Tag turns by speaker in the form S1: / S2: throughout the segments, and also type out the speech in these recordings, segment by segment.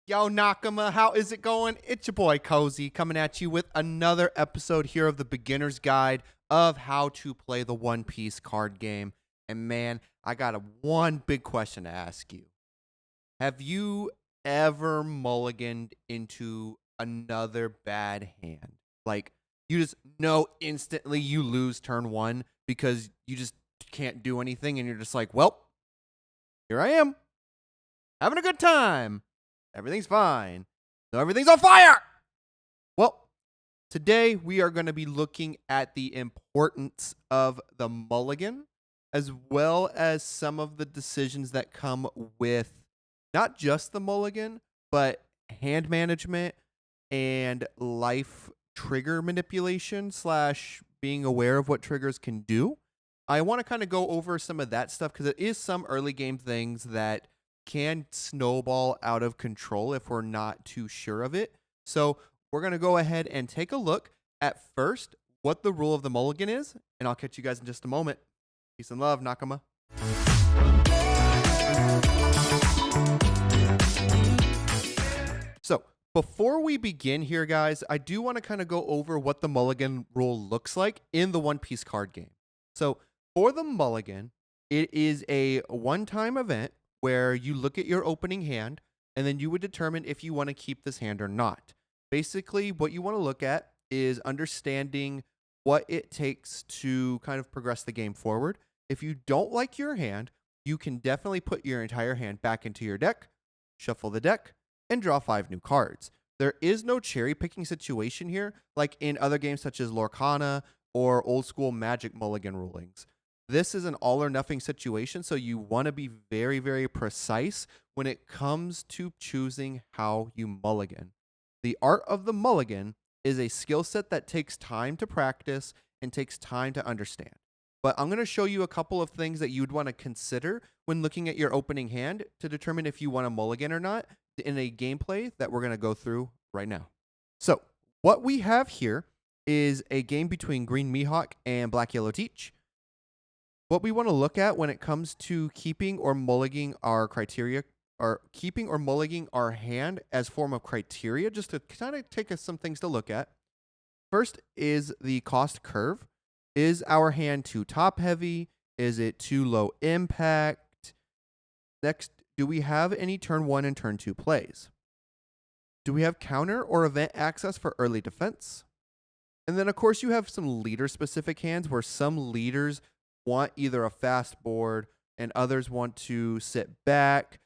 S1: Yo, Nakama, how is it going? It's your boy Cozy coming at you with another episode here of the beginner's guide of how to play the One Piece card game. And man, I got one big question to ask you. Have you ever mulliganed into another bad hand? Like, you just know instantly you lose turn one because you just can't do anything and you're just like, well, here I am, having a good time. Everything's fine. No, everything's on fire. Well, today we are going to be looking at the importance of the mulligan, as well as some of the decisions that come with not just the mulligan, but hand management and life trigger manipulation slash being aware of what triggers can do. I want to kind of go over some of that stuff because it is some early game things that can snowball out of control if we're not too sure of it. So we're going to go ahead and take a look at first what the rule of the mulligan is, and I'll catch you guys in just a moment. Peace and love, Nakama. So before we begin here, guys, I do want to kind of go over what the mulligan rule looks like in the One Piece card game. So for the mulligan, it is a one-time event where you look at your opening hand and then you would determine if you want to keep this hand or not. Basically, what you want to look at is understanding what it takes to kind of progress the game forward. If you don't like your hand, you can definitely put your entire hand back into your deck, shuffle the deck, and draw 5 new cards. There is no cherry picking situation here, like in other games such as Lorcana or old school Magic mulligan rulings. This is an all or nothing situation, so you want to be very, very precise when it comes to choosing how you mulligan. The art of the mulligan is a skill set that takes time to practice and takes time to understand. But I'm going to show you a couple of things that you'd want to consider when looking at your opening hand to determine if you want to mulligan or not in a gameplay that we're going to go through right now. So, what we have here is a game between Green Mihawk and Black Yellow Teach. What we want to look at when it comes to keeping or mulliganing our criteria, or keeping or mulliganing our hand as form of criteria, just to kind of take us some things to look at. First is the cost curve. Is our hand too top heavy? Is it too low impact? Next, do we have any turn 1 and turn 2 plays? Do we have counter or event access for early defense? And then, of course, you have some leader-specific hands where some leaders want either a fast board and others want to sit back.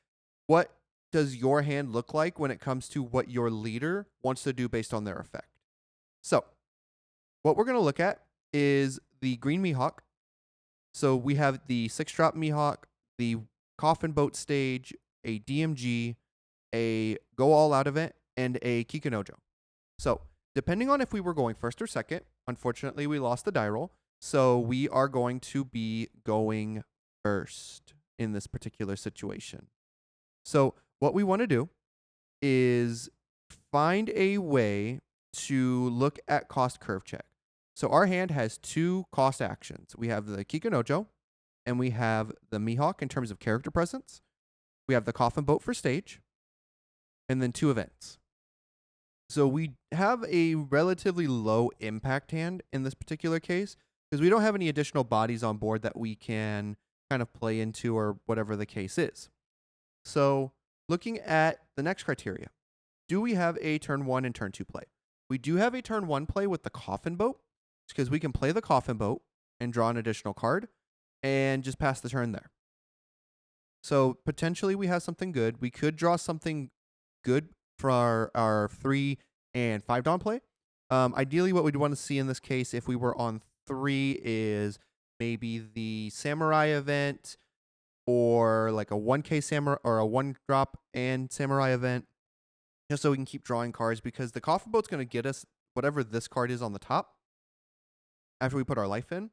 S1: What does your hand look like when it comes to what your leader wants to do based on their effect? So, what we're going to look at is the Green Mihawk. So, we have the 6-drop Mihawk, the Coffin Boat stage, a DMG, a Go All Out event, and a Kikunojo. So, depending on if we were going first or second, unfortunately, we lost the die roll. So, we are going to be going first in this particular situation. So, what we want to do is find a way to look at cost curve check. So, our hand has 2 cost actions. We have the Kikunojo, and we have the Mihawk in terms of character presence. We have the Coffin Boat for stage, and then 2 events. So we have a relatively low impact hand in this particular case because we don't have any additional bodies on board that we can kind of play into or whatever the case is. So looking at the next criteria, do we have a turn 1 and turn 2 play? We do have a turn 1 play with the Coffin Boat because we can play the Coffin Boat and draw an additional card and just pass the turn there. So potentially we have something good. We could draw something good for our 3 and 5 Dawn play. Ideally, what we'd want to see in this case, if we were on 3, is maybe the Samurai event or like a 1K Samurai or a 1-drop and Samurai event, just so we can keep drawing cards because the Coffin Boat's going to get us whatever this card is on the top after we put our life in,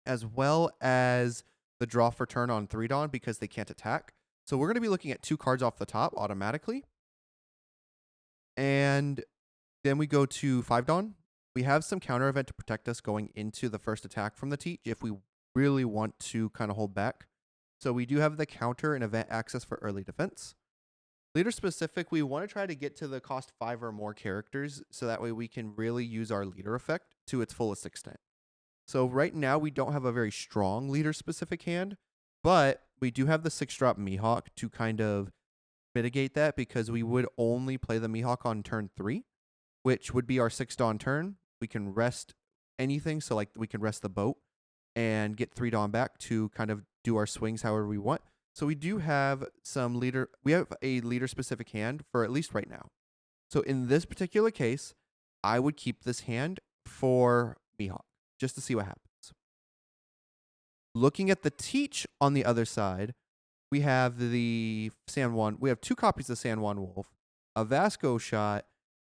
S1: as well as the draw for turn on 3 Dawn because they can't attack. So we're going to be looking at 2 cards off the top automatically. And then we go to 5 Dawn. We have some counter event to protect us going into the first attack from the Teach if we really want to kind of hold back. So we do have the counter and event access for early defense. Leader specific, we want to try to get to the cost 5 or more characters so that way we can really use our leader effect to its fullest extent. So right now we don't have a very strong leader specific hand, but we do have the 6-drop Mihawk to kind of mitigate that because we would only play the Mihawk on turn 3, which would be our 6 Dawn turn. We can rest anything, so like we can rest the boat and get 3 Dawn back to kind of do our swings however we want. So we do have we have a leader specific hand for at least right now. So in this particular case, I would keep this hand for Mihawk just to see what happens. Looking at the Teach on the other side, we have the San Juan. We have 2 copies of San Juan Wolf, a Vasco Shot,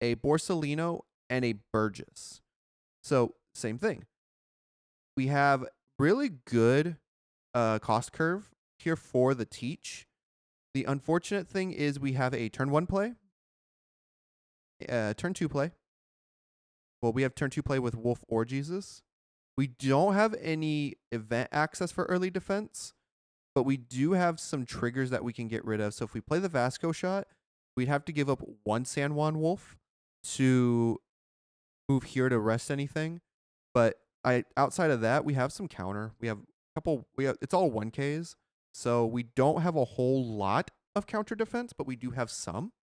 S1: a Borsalino, and a Burgess. So same thing. We have really good cost curve here for the Teach. The unfortunate thing is we have a turn 1 play, turn 2 play. Well, we have turn 2 play with Wolf or Jesus. We don't have any event access for early defense, but we do have some triggers that we can get rid of. So if we play the Vasco Shot, we'd have to give up 1 San Juan Wolf to move here to rest anything. But outside of that, we have some counter. We have it's all 1Ks. So we don't have a whole lot of counter defense, but we do have some.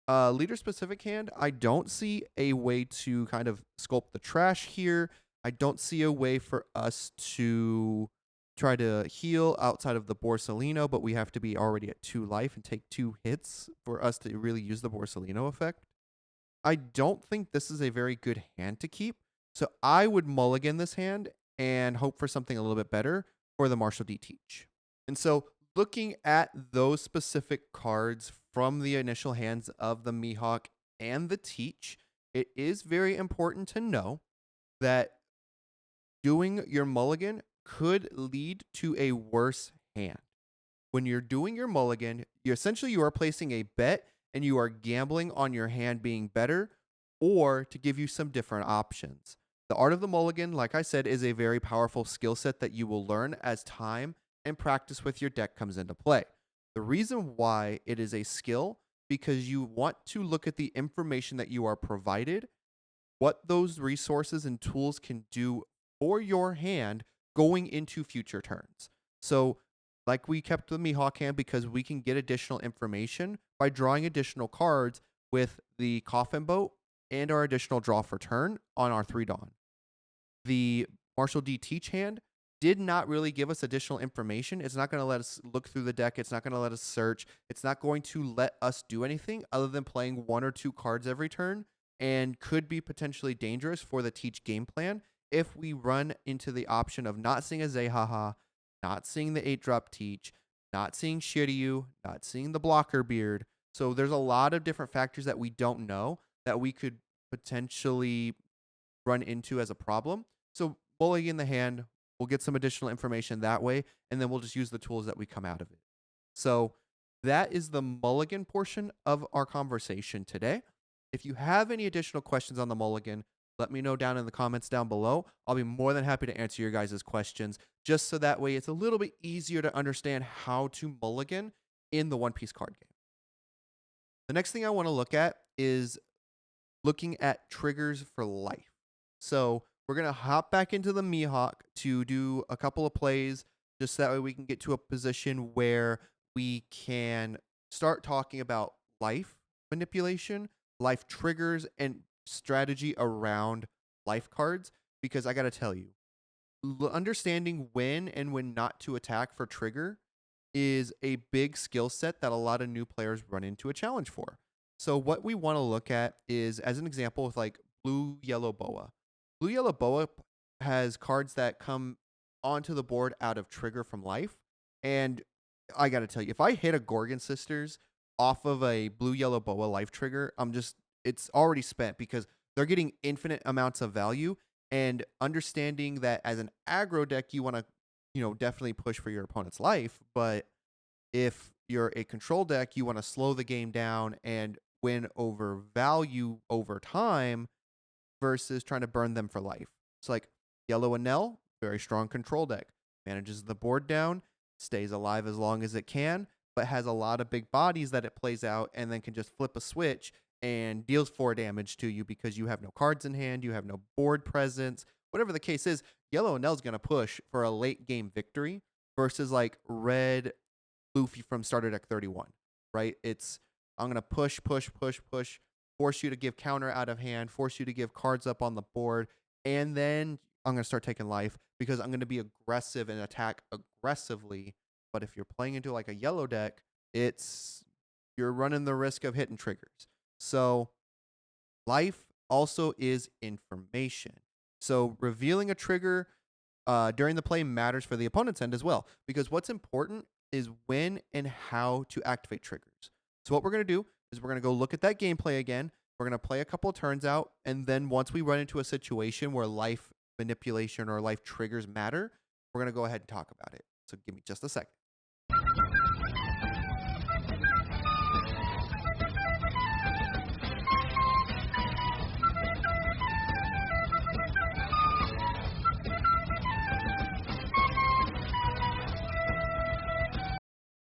S1: Leader specific hand, I don't see a way to kind of sculpt the trash here. I don't see a way for us to try to heal outside of the Borsalino, but we have to be already at 2 life and take 2 hits for us to really use the Borsalino effect. I don't think this is a very good hand to keep. So I would mulligan this hand and hope for something a little bit better for the Marshall D Teach. And so looking at those specific cards from the initial hands of the Mihawk and the Teach, it is very important to know that doing your mulligan could lead to a worse hand. When you're doing your mulligan, you are placing a bet and you are gambling on your hand being better or to give you some different options. The art of the mulligan, like I said, is a very powerful skill set that you will learn as time and practice with your deck comes into play. The reason why it is a skill because you want to look at the information that you are provided, what those resources and tools can do for your hand going into future turns. So like we kept the Mihawk hand because we can get additional information by drawing additional cards with the Coffin Boat and our additional draw for turn on our 3 Dawn. The Marshall D Teach hand did not really give us additional information. It's not going to let us look through the deck. It's not going to let us search. It's not going to let us do anything other than playing 1 or 2 cards every turn and could be potentially dangerous for the Teach game plan if we run into the option of not seeing a Zehaha, not seeing the 8-drop Teach, not seeing Shiryu, not seeing the blocker beard. So there's a lot of different factors that we don't know that we could potentially run into as a problem. So mulligan the hand, we'll get some additional information that way, and then we'll just use the tools that we come out of it. So that is the mulligan portion of our conversation today. If you have any additional questions on the mulligan, let me know down in the comments down below. I'll be more than happy to answer your guys' questions, just so that way it's a little bit easier to understand how to mulligan in the One Piece card game. The next thing I want to look at is looking at triggers for life. So we're going to hop back into the Mihawk to do a couple of plays, just so that way we can get to a position where we can start talking about life manipulation, life triggers, and strategy around life cards. Because I got to tell you, understanding when and when not to attack for trigger is a big skill set that a lot of new players run into a challenge for. So what we want to look at is, as an example, with like Blue Yellow Boa. Blue Yellow Boa has cards that come onto the board out of trigger from life. And I got to tell you, if I hit a Gorgon Sisters off of a Blue Yellow Boa life trigger, it's already spent because they're getting infinite amounts of value. And understanding that as an aggro deck, you want to, definitely push for your opponent's life. But if you're a control deck, you want to slow the game down and win over value over time versus trying to burn them for life. It's like Yellow Enel, very strong control deck, manages the board down, stays alive as long as it can, but has a lot of big bodies that it plays out and then can just flip a switch and deals 4 damage to you because you have no cards in hand, you have no board presence. Whatever the case is, yellow Nell's going to push for a late game victory versus like red Luffy from starter deck 31, right? I'm going to push, push, push, push, force you to give counter out of hand, force you to give cards up on the board, and then I'm going to start taking life because I'm going to be aggressive and attack aggressively. But if you're playing into like a yellow deck, you're running the risk of hitting triggers. So life also is information. So revealing a trigger during the play matters for the opponent's end as well, because what's important is when and how to activate triggers. So what we're going to do is we're going to go look at that gameplay again. We're going to play a couple of turns out, and then once we run into a situation where life manipulation or life triggers matter, we're going to go ahead and talk about it. So give me just a second.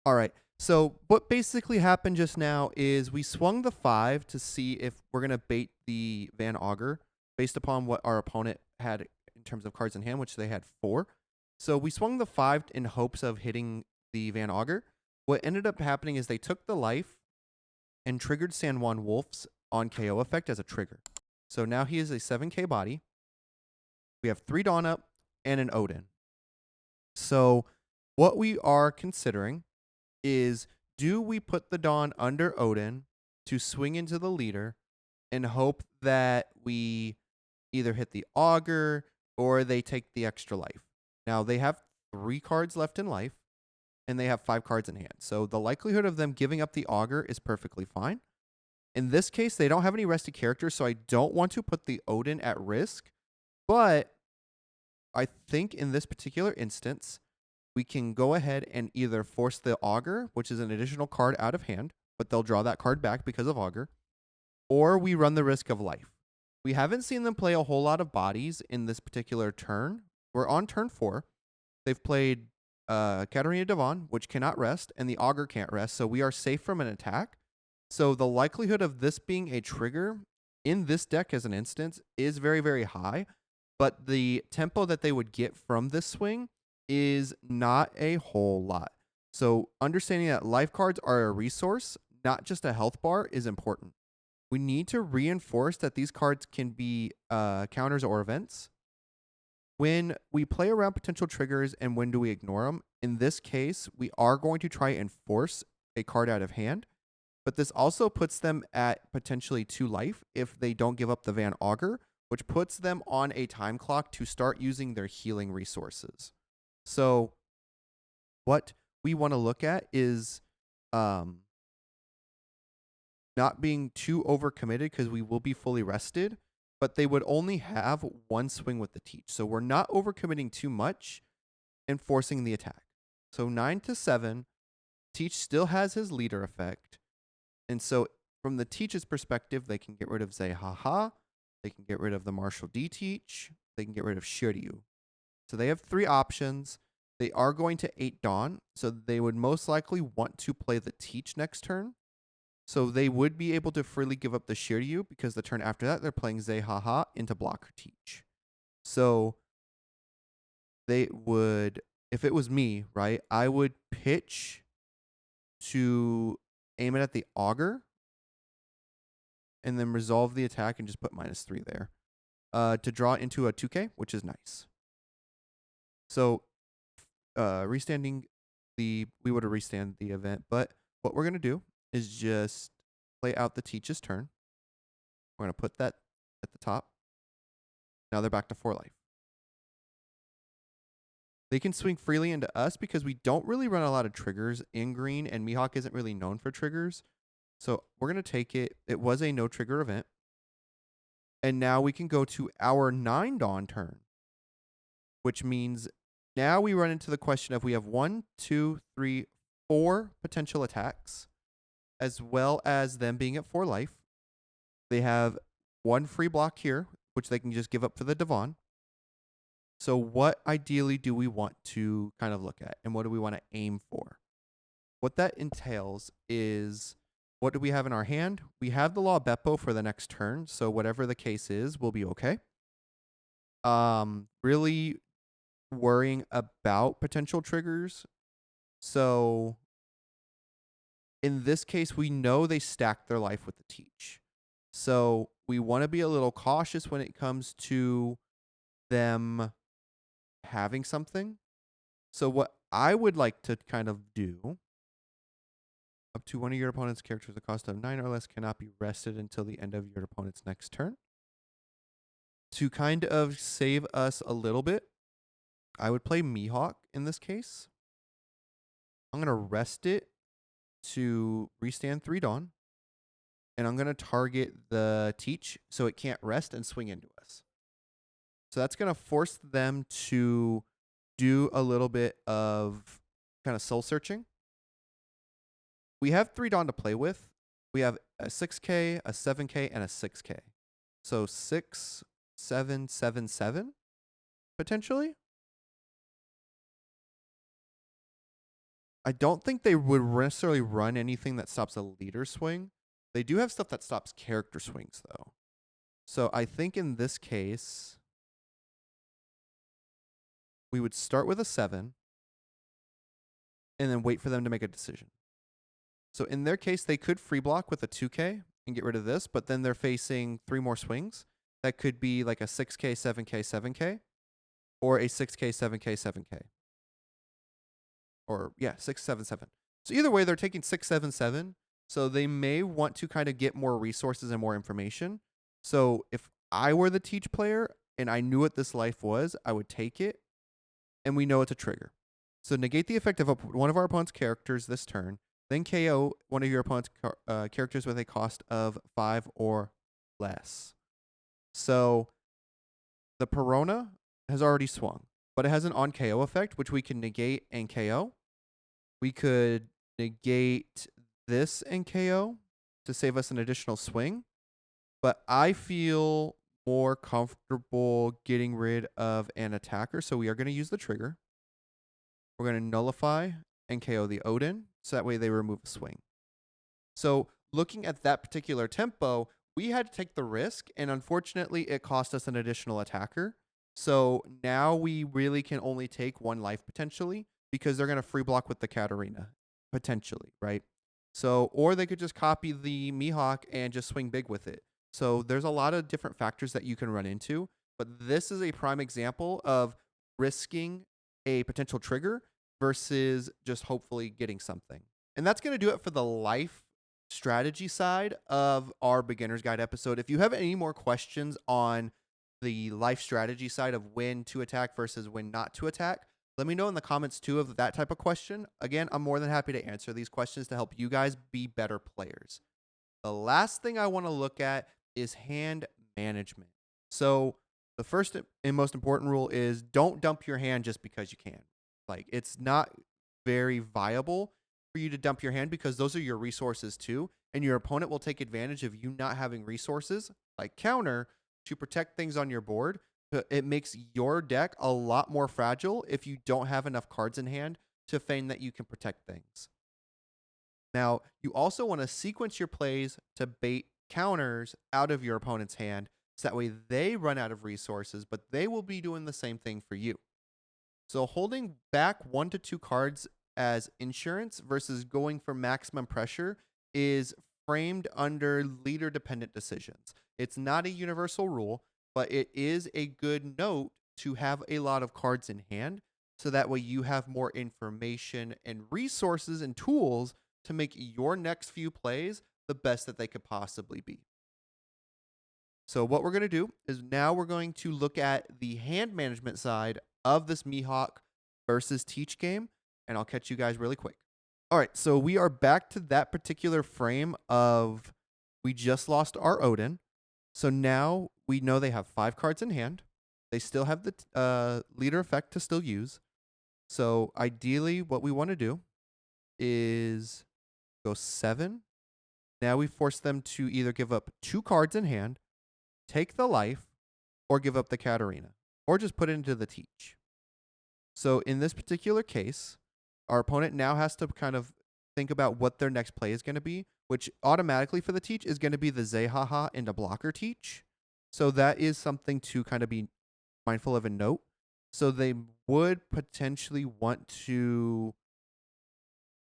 S1: All right. So what basically happened just now is we swung the 5 to see if we're going to bait the Van Augur based upon what our opponent had in terms of cards in hand, which they had 4. So we swung the 5 in hopes of hitting the Van Augur. What ended up happening is they took the life and triggered San Juan Wolf's on KO effect as a trigger. So now he is a 7k body. We have 3 Dawn up and an Odin. So what we are considering is, do we put the Dawn under Odin to swing into the leader and hope that we either hit the Augur or they take the extra life? Now, they have 3 cards left in life, and they have 5 cards in hand. So the likelihood of them giving up the Augur is perfectly fine. In this case, they don't have any rested characters, so I don't want to put the Odin at risk. But I think in this particular instance, we can go ahead and either force the Augur, which is an additional card out of hand, but they'll draw that card back because of Augur, or we run the risk of life. We haven't seen them play a whole lot of bodies in this particular turn. We're on turn 4. They've played Katarina Devon, which cannot rest, and the Augur can't rest, so we are safe from an attack. So the likelihood of this being a trigger in this deck as an instance is very, very high, but the tempo that they would get from this swing is not a whole lot. So understanding that life cards are a resource, not just a health bar, is important. We need to reinforce that these cards can be counters or events. When we play around potential triggers and when do we ignore them, in this case, we are going to try and force a card out of hand, but this also puts them at potentially 2 life if they don't give up the Van Augur, which puts them on a time clock to start using their healing resources. So what we want to look at is not being too overcommitted because we will be fully rested, but they would only have 1 swing with the teach. So we're not overcommitting too much and forcing the attack. So 9 to 7, teach still has his leader effect. And so from the teach's perspective, they can get rid of Zehaha, they can get rid of the Martial D teach, they can get rid of Shiryu. So they have 3 options. They are going to 8 Dawn, so they would most likely want to play the teach next turn. So they would be able to freely give up the Shiryu because the turn after that, they're playing Zehaha into block or teach. So they would, if it was me, right, I would pitch to aim it at the Augur and then resolve the attack and just put -3 there to draw into a 2k, which is nice. So restanding we would have restand the event, but what we're going to do is just play out the teach's turn. We're going to put that at the top. Now they're back to 4 life. They can swing freely into us because we don't really run a lot of triggers in green, and Mihawk isn't really known for triggers. So we're going to take it. It was a no trigger event. And now we can go to our 9 Dawn turn, which means now we run into the question of we have 1, 2, 3, 4 potential attacks, as well as them being at 4 life. They have 1 free block here, which they can just give up for the Devon. So what ideally do we want to kind of look at, and what do we want to aim for? what that entails is, what do we have in our hand? We have the Law of Beppo for the next turn, so whatever the case is, we'll be okay. Really worrying about potential triggers. So in this case, we know they stack their life with the teach. So we want to be a little cautious when it comes to them having something. So what I would like to kind of do, up to one of your opponent's characters, the cost of 9 or less cannot be rested until the end of your opponent's next turn. To kind of save us a little bit, I would play Mihawk in this case. I'm going to rest it to restand 3 Dawn. And I'm going to target the teach so it can't rest and swing into us. So that's going to force them to do a little bit of kind of soul searching. We have 3 Dawn to play with. We have a 6K, a 7K, and a 6K. So 6, 7, 7, 7, potentially. I don't think they would necessarily run anything that stops a leader swing. They do have stuff that stops character swings, though. So I think in this case, we would start with a 7 and then wait for them to make a decision. So in their case, they could free block with a 2K and get rid of this, but then they're facing 3 more swings. That could be like a 6K, 7K, 7K, or a 6K, 7K, 7K. Or, yeah, 6, 7, 7. So either way, they're taking 6, 7, 7. So they may want to kind of get more resources and more information. So if I were the teach player and I knew what this life was, I would take it, and we know it's a trigger. So negate the effect of one of our opponent's characters this turn, then KO one of your opponent's characters with a cost of 5 or less. So the Perona has already swung, but it has an on KO effect, which we can negate and KO. We could negate this and KO to save us an additional swing, but I feel more comfortable getting rid of an attacker, so we are going to use the trigger. We're going to nullify and KO the Odin, so that way they remove a swing. So looking at that particular tempo, we had to take the risk, and unfortunately, it cost us an additional attacker. So now we really can only take 1 life potentially, because they're going to free block with the Katarina, potentially, right? So, or they could just copy the Mihawk and just swing big with it. So there's a lot of different factors that you can run into, but this is a prime example of risking a potential trigger versus just hopefully getting something. And that's going to do it for the life strategy side of our beginner's guide episode. If you have any more questions on the life strategy side of when to attack versus when not to attack, let me know in the comments too of that type of question. Again, I'm more than happy to answer these questions to help you guys be better players. The last thing I want to look at is hand management. So the first and most important rule is don't dump your hand just because you can. Like, it's not very viable for you to dump your hand, because those are your resources too, and your opponent will take advantage of you not having resources like counter to protect things on your board. It makes your deck a lot more fragile if you don't have enough cards in hand to feign that you can protect things. Now, you also want to sequence your plays to bait counters out of your opponent's hand, so that way they run out of resources, but they will be doing the same thing for you. So holding back 1 to 2 cards as insurance versus going for maximum pressure is framed under leader-dependent decisions. It's not a universal rule, but it is a good note to have a lot of cards in hand, so that way you have more information and resources and tools to make your next few plays the best that they could possibly be. So what we're going to do is now we're going to look at the hand management side of this Mihawk versus Teach game, and I'll catch you guys really quick. All right, so we are back to that particular frame of we just lost our Odin. So now we know they have 5 cards in hand. They still have the leader effect to still use. So ideally what we want to do is go 7. Now we force them to either give up 2 cards in hand, take the life, or give up the Katarina, or just put it into the Teach. So in this particular case, our opponent now has to kind of think about what their next play is going to be, which automatically for the teach is going to be the Zehaha into blocker teach. So that is something to kind of be mindful of and note. So they would potentially want to,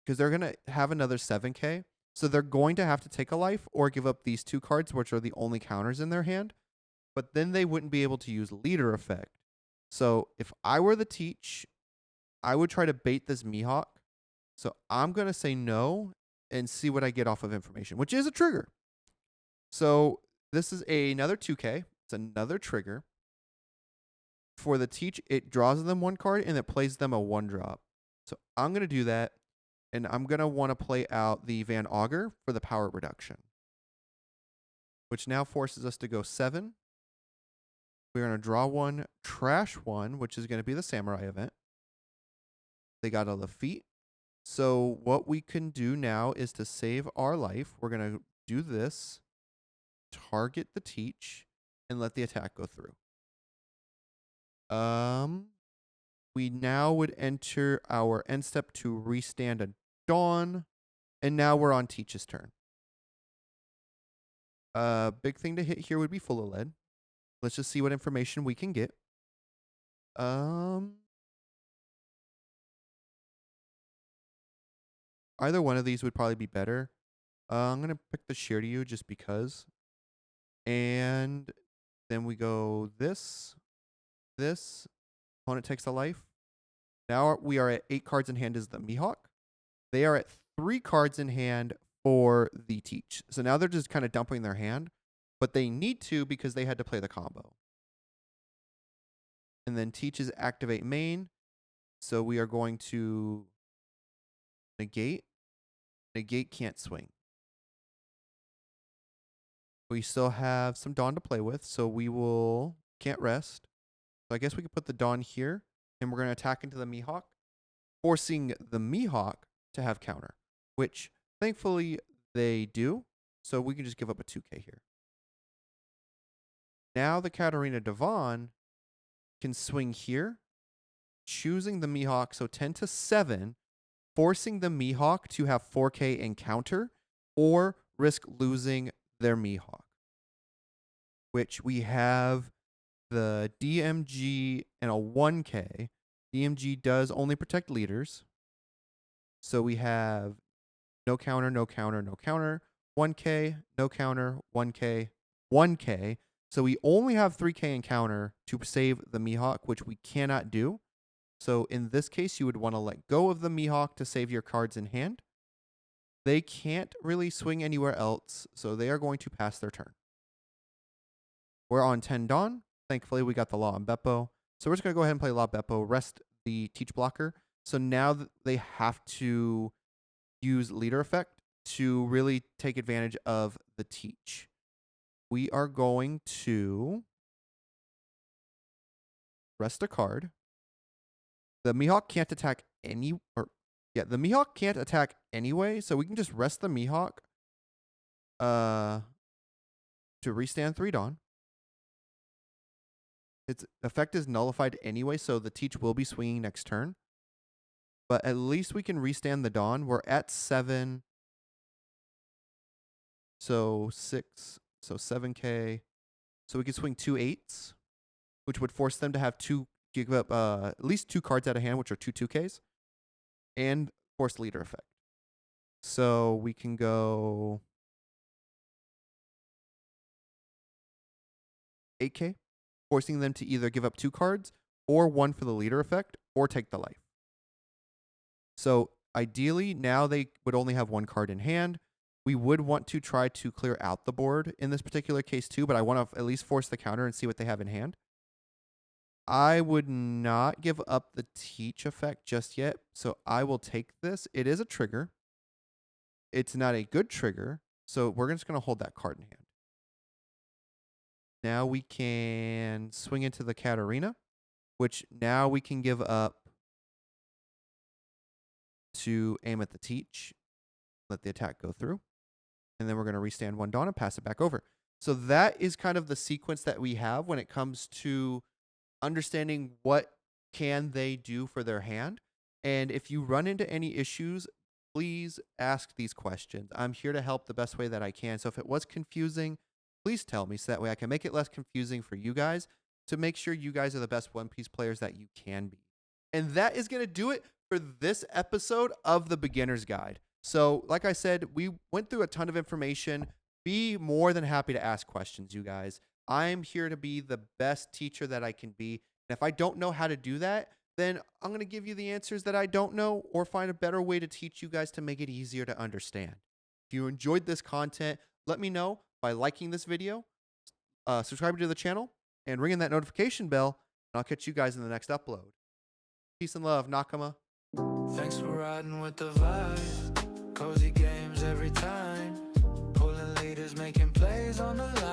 S1: because they're going to have another 7K. So they're going to have to take a life or give up these 2 cards, which are the only counters in their hand. But then they wouldn't be able to use leader effect. So if I were the teach, I would try to bait this Mihawk. So I'm going to say no and see what I get off of information, which is a trigger. So this is another 2K. It's another trigger. For the teach, it draws them 1 card and it plays them a 1-drop. So I'm going to do that. And I'm going to want to play out the Van Augur for the power reduction, which now forces us to go 7. We're going to draw 1, trash 1, which is going to be the Samurai event. They got a Lafitte. So what we can do now is to save our life. We're going to do this, target the teach, and let the attack go through. We now would enter our end step to restand a Dawn, and now we're on Teach's turn. Big thing to hit here would be full of lead. Let's just see what information we can get. Either one of these would probably be better. I'm going to pick the Shiryu just because. And then we go this. Opponent takes a life. Now we are at 8 cards in hand as the Mihawk. They are at 3 cards in hand for the teach. So now they're just kind of dumping their hand. But they need to because they had to play the combo. And then teaches activate main. So we are going to negate. Negate can't swing. We still have some Dawn to play with, so we can't rest. So I guess we could put the Dawn here, and we're going to attack into the Mihawk, forcing the Mihawk to have counter, which thankfully they do. So we can just give up a 2K here. Now the Katarina Devon can swing here, choosing the Mihawk, so 10 to 7, forcing the Mihawk to have 4K in counter or risk losing their Mihawk, which we have the DMG and a 1K. DMG does only protect leaders. So we have no counter, no counter, no counter, 1K, no counter, 1K, 1K. So we only have 3K in counter to save the Mihawk, which we cannot do. So in this case, you would want to let go of the Mihawk to save your cards in hand. They can't really swing anywhere else, so they are going to pass their turn. We're on 10 Dawn. Thankfully, we got the Law on Beppo. So we're just going to go ahead and play Law Beppo, rest the Teach blocker. So now they have to use Leader Effect to really take advantage of the Teach. We are going to rest a card. The Mihawk can't attack the Mihawk can't attack anyway, so we can just rest the Mihawk to restand 3 Dawn. Its effect is nullified anyway, so the Teach will be swinging next turn. But at least we can restand the Dawn. We're at 7. So 6. So 7K. So we could swing 2 8s, which would force them to have give up at least 2 cards out of hand, which are 2 2Ks. And force leader effect. So we can go 8K, forcing them to either give up 2 cards or 1 for the leader effect or take the life. So ideally, now they would only have 1 card in hand. We would want to try to clear out the board in this particular case too, but I want to at least force the counter and see what they have in hand. I would not give up the Teach effect just yet, so I will take this. It is a trigger. It's not a good trigger, so we're just going to hold that card in hand. Now we can swing into the Katarina, which now we can give up to aim at the Teach, let the attack go through, and then we're going to restand 1 Dawn and pass it back over. So that is kind of the sequence that we have when it comes to understanding what can they do for their hand. And if you run into any issues, please ask these questions. I'm here to help the best way that I can. So if it was confusing, please tell me so that way I can make it less confusing for you guys to make sure you guys are the best One Piece players that you can be. And that is going to do it for this episode of the Beginner's Guide. So, like I said, we went through a ton of information. Be more than happy to ask questions, you guys. I'm here to be the best teacher that I can be. And if I don't know how to do that, then I'm going to give you the answers that I don't know or find a better way to teach you guys to make it easier to understand. If you enjoyed this content, let me know by liking this video, subscribing to the channel, and ringing that notification bell. And I'll catch you guys in the next upload. Peace and love, Nakama.
S2: Thanks for riding with the vibe. Cozy games every time. Pulling leaders, making plays on the line.